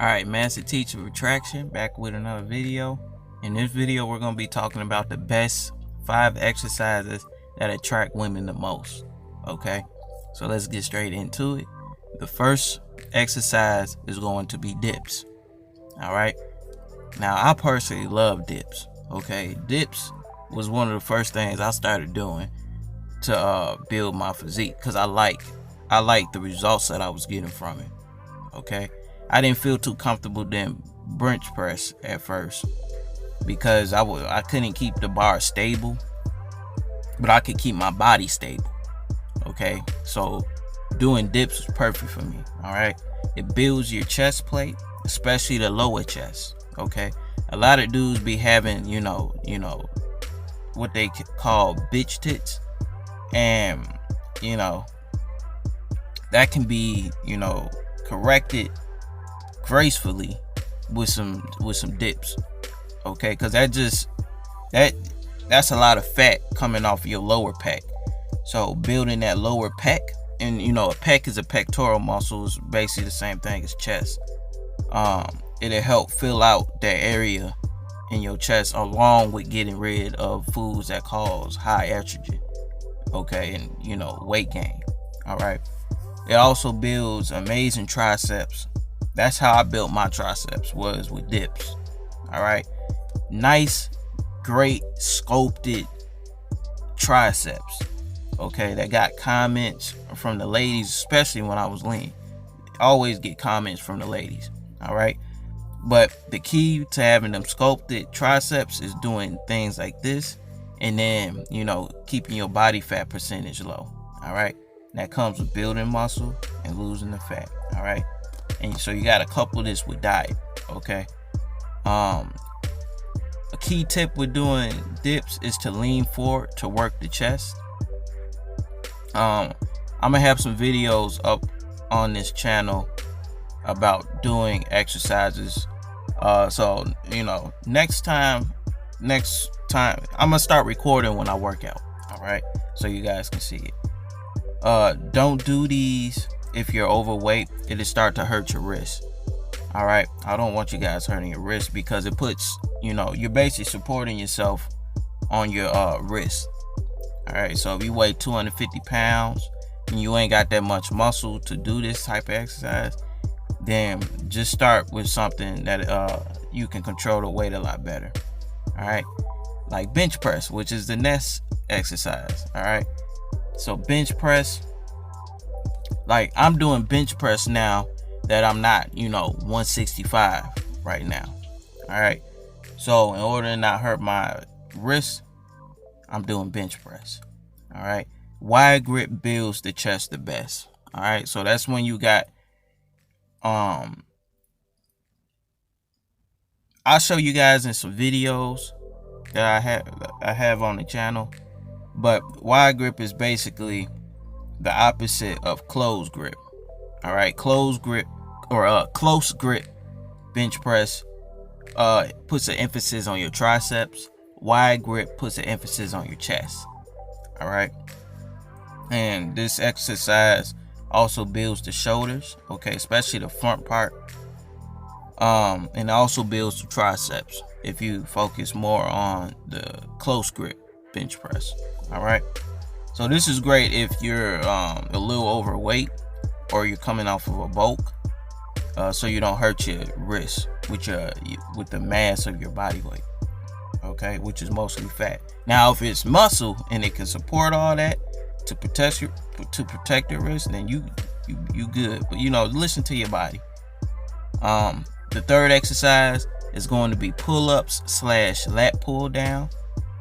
Alright, Master Teacher Retraction back with another video. In this video, we're going to be talking about the best 5 exercises that attract women the most. Okay, so let's get straight into it. The first exercise is going to be dips. Alright, now I personally love dips. Okay, dips was one of the first things I started doing to build my physique because I like the results that I was getting from it. Okay, I didn't feel too comfortable doing bench press at first because I couldn't keep the bar stable, but I could keep my body stable. Okay, so doing dips was perfect for me. All right, it builds your chest plate, especially the lower chest. Okay, a lot of dudes be having you know what they call bitch tits, and that can be corrected gracefully with some dips. Okay, because that's a lot of fat coming off your lower pec. So building that lower pec, and a pec is a pectoral muscle, is basically the same thing as chest. It'll help fill out that area in your chest, along with getting rid of foods that cause high estrogen. Okay, and weight gain. All right, it also builds amazing triceps. That's how I built my triceps, was with dips. All right, nice, great sculpted triceps. Okay, that got comments from the ladies, especially when I was lean. Always get comments from the ladies. All right, but the key to having them sculpted triceps is doing things like this, and then keeping your body fat percentage low. All right, that comes with building muscle and losing the fat. All right, and so you got to couple this with diet. Okay, a key tip with doing dips is to lean forward to work the chest. I'm gonna have some videos up on this channel about doing exercises. So next time I'm gonna start recording when I work out. All right, so you guys can see it. Don't do these if you're overweight. It'll start to hurt your wrist. All right, I don't want you guys hurting your wrist, because it puts you're basically supporting yourself on your wrist. All right, so if you weigh 250 pounds and you ain't got that much muscle to do this type of exercise, then just start with something that you can control the weight a lot better. All right, like bench press, which is the next exercise. All right, so bench press, like I'm doing bench press now that I'm not 165 right now. All right, so in order to not hurt my wrist, I'm doing bench press. All right, wide grip builds the chest the best. All right, so that's when you got I'll show you guys in some videos that I have on the channel, but wide grip is basically the opposite of closed grip. All right, closed grip or close grip bench press puts an emphasis on your triceps. Wide grip puts an emphasis on your chest. All right, and this exercise also builds the shoulders, okay, especially the front part, and also builds the triceps if you focus more on the close grip bench press. All right, so this is great if you're a little overweight or you're coming off of a bulk, so you don't hurt your wrist with the mass of your body weight. Okay, which is mostly fat. Now, if it's muscle and it can support all that to protect your wrist, then you good. But listen to your body. The third exercise is going to be pull-ups / lat pull down.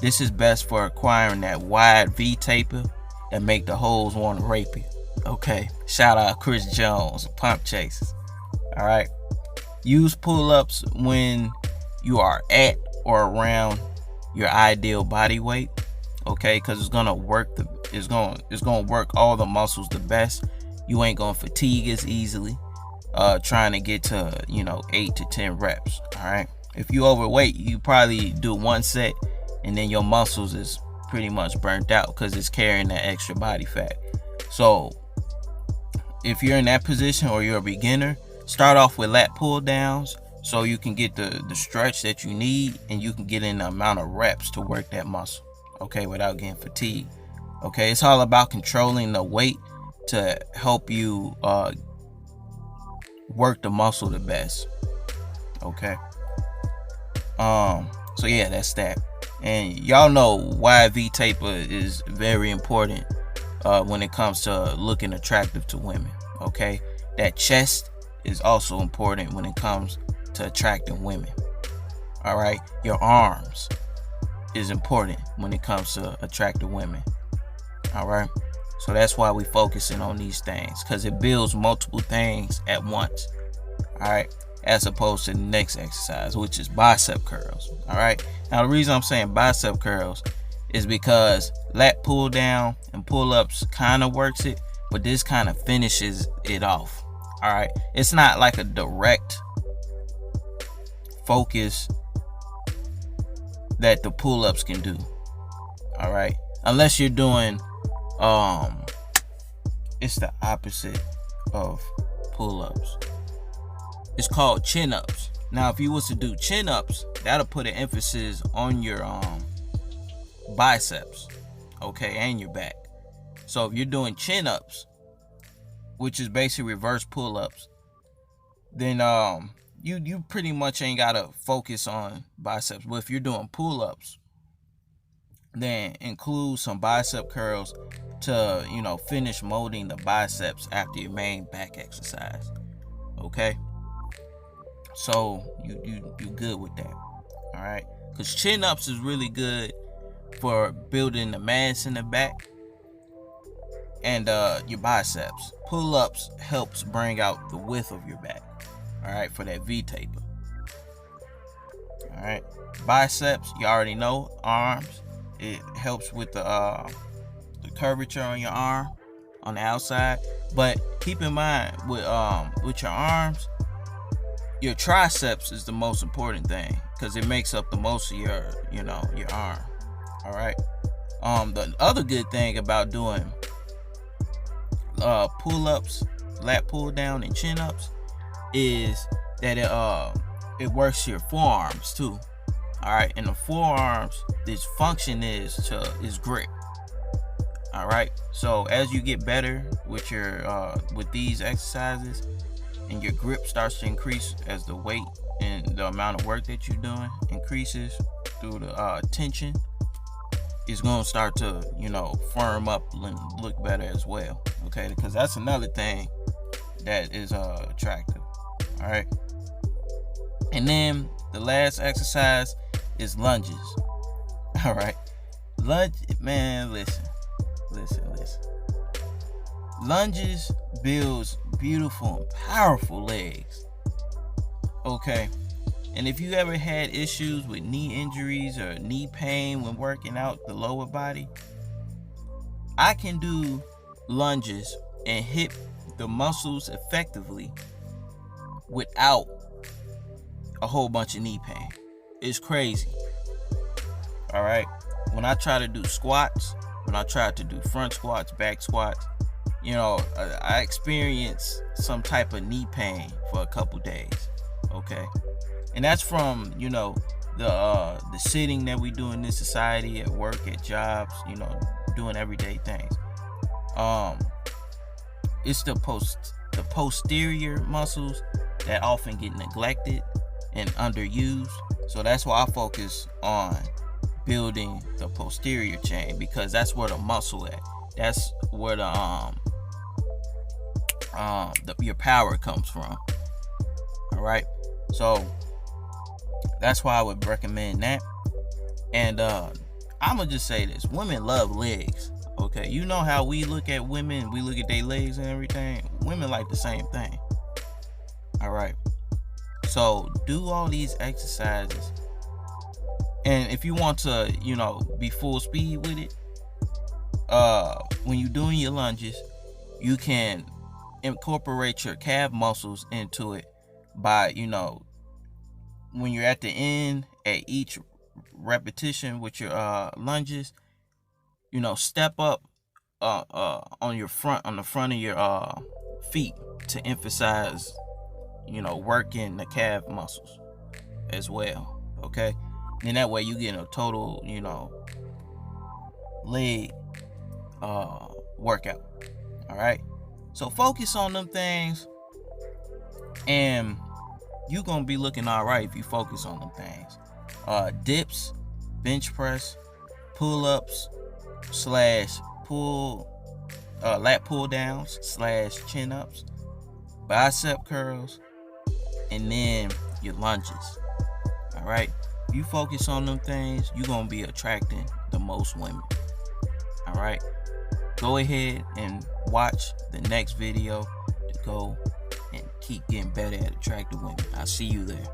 This is best for acquiring that wide V taper that make the hoes want to rape you. Okay, shout out Chris Jones, pump chasers. All right, use pull-ups when you are at or around your ideal body weight. Okay, because it's gonna work all the muscles the best. You ain't gonna fatigue as easily trying to get to 8 to 10 reps. All right, if you overweight, you probably do one set and then your muscles is pretty much burnt out because it's carrying that extra body fat. So if you're in that position or you're a beginner, Start off with lat pull downs so you can get the stretch that you need, and you can get in the amount of reps to work that muscle, okay, without getting fatigued. Okay, it's all about controlling the weight to help you work the muscle the best. Okay. So yeah, that's that. And y'all know why V-taper is very important when it comes to looking attractive to women. Okay, that chest is also important when it comes to attracting women. All right, your arms is important when it comes to attracting women. All right, so that's why we focusing on these things, because it builds multiple things at once. All right, as opposed to the next exercise, which is bicep curls. All right, now the reason I'm saying bicep curls is because lat pull down and pull ups kind of works it, but this kind of finishes it off. All right, it's not like a direct focus that the pull ups can do. All right, unless you're doing it's the opposite of pull ups. It's called chin ups. Now, if you was to do chin ups, that'll put an emphasis on your biceps, okay, and your back. So if you're doing chin ups, which is basically reverse pull ups, then you pretty much ain't gotta focus on biceps. But if you're doing pull ups, then include some bicep curls to, you know, finish molding the biceps after your main back exercise. Okay, so you good with that. All right, because chin ups is really good for building the mass in the back and your biceps. Pull ups helps bring out the width of your back. All right, for that V taper. All right, biceps, you already know. Arms, it helps with the curvature on your arm on the outside. But keep in mind with your arms, your triceps is the most important thing, because it makes up the most of your arm. All right. The other good thing about doing pull-ups, lat pull down, and chin-ups is that it works your forearms too. All right, and the forearms, this function is grip. All right, so as you get better with your with these exercises, and your grip starts to increase as the weight and the amount of work that you're doing increases through the tension, it's going to start to, firm up and look better as well. Okay, because that's another thing that is attractive. All right, and then the last exercise is lunges. All right, man, listen. Lunges builds beautiful and powerful legs. Okay, and if you ever had issues with knee injuries or knee pain when working out the lower body, I can do lunges and hit the muscles effectively without a whole bunch of knee pain. It's crazy. All right, when I try to do squats, when I try to do front squats, back squats, I experienced some type of knee pain for a couple days. Okay, and that's from the sitting that we do in this society, at work, at jobs, doing everyday things. It's the posterior muscles that often get neglected and underused. So that's why I focus on building the posterior chain, because that's where the muscle at. That's where your power comes from. All right, so that's why I would recommend that. And I'm gonna just say this: women love legs. Okay, you know how we look at women, we look at their legs and everything. Women like the same thing. All right, so do all these exercises, and if you want to, be full speed with it, when you're doing your lunges, you can incorporate your calf muscles into it by, when you're at the end at each repetition with your lunges, step up on the front of your feet to emphasize working the calf muscles as well. Okay, and that way you get a total, leg workout. All right, so focus on them things, and you're gonna be looking all right if you focus on them things. Dips, bench press, pull-ups / pull, lat pull downs / chin ups, bicep curls, and then your lunges. All right, if you focus on them things, you're gonna be attracting the most women. All right, go ahead and watch the next video to go and keep getting better at attracting women. I'll see you there.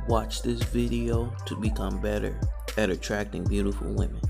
Watch this video to become better at attracting beautiful women.